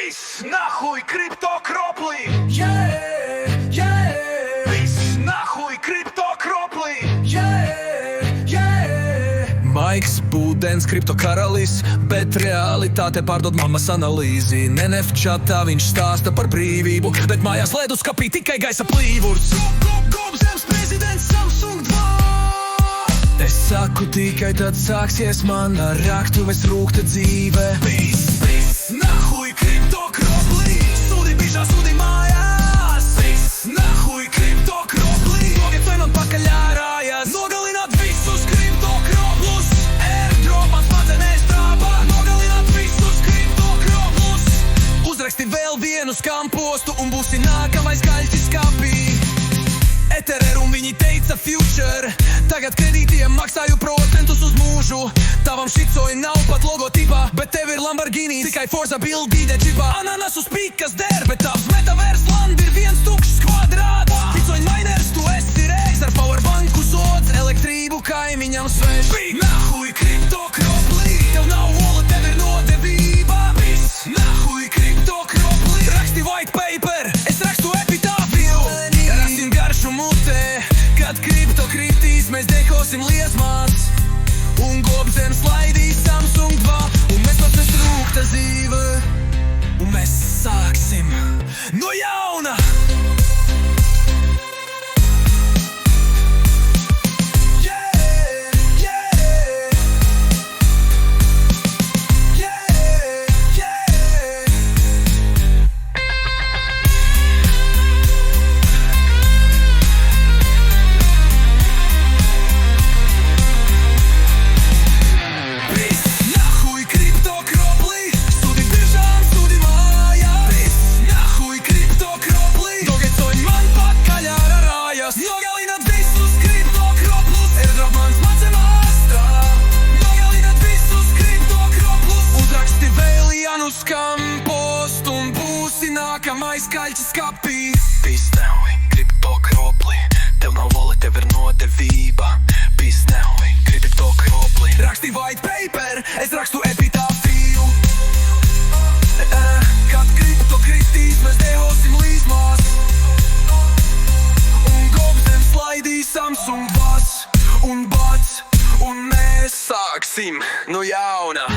Viss nahuj kriptokropli. Yeah, yeah, Viss nahuj kriptokropli. yeah, yeah. Maiks, Būdens, kriptokaralis, bet realitāte pārdod mammas analīzi. NNF čatā viņš stāsta par brīvību, bet mājās leduskapī tikai gaisa plīvurs. Zemes prezidents Samsung 2. Es saku tikai tad sāksies mana raktuves rūkta dzīve. Viss nahuj kriptokropli. Sūdi bižā, sūdi mājās. Viss nahuj kriptokropli. Nogiet vai man pakaļ ārājās. Nogalināt visus kriptokroplus. Airdropā smadzenēs trāpā. Nogalināt visus kriptokroplus. Uzraksti vēl vienu skampostu un būsi nākamais kaļķis skapī. Ethereum viņi teica future. Tagad kredītiem maksāju procentus uz mūžu. Tavam šicoi nav pat logotipā, bet tev ir Lamborghini, tikai Forza bildīde čipā. Ananas uz pīkas der, bet tavs metaverse land ir viens tukšs kvadrāts. Bitcoin miners, tu esi reiks ar powerbanku sots, elektrību kaimiņam sveš. Nahuj kriptokropli. Tev nav wallet, tev ir nodevība. Viss nahuj kriptokropli. Raksti white paper, es rakstu epitāfiju. Rasim garšu mutē, kad kripto kritīs, mēs dekosim liesmās. Un Gobzems laidīs Samsung 2, un mēs pats rūkta dzīve. Un mēs sāksim no jauna. Nogalināt visus kriptokroplus. Airdropā smadzenēs trāpā. Nogalināt visus kriptokroplus. Uzraksti vēl Janu skampostu un būsi nākamais kaļķis skapī. Viss nahuj kriptokropli. Tev nav wallet, tev ir nodevība. Viss nahuj kriptokropli. Raksti white paper, es rakstu epitāfiju. Kad kripto kritīs, mēs dehosim līzmās. Un Gobzems laidīs Samsung 2 un bats, un mēs sāksim no jauna.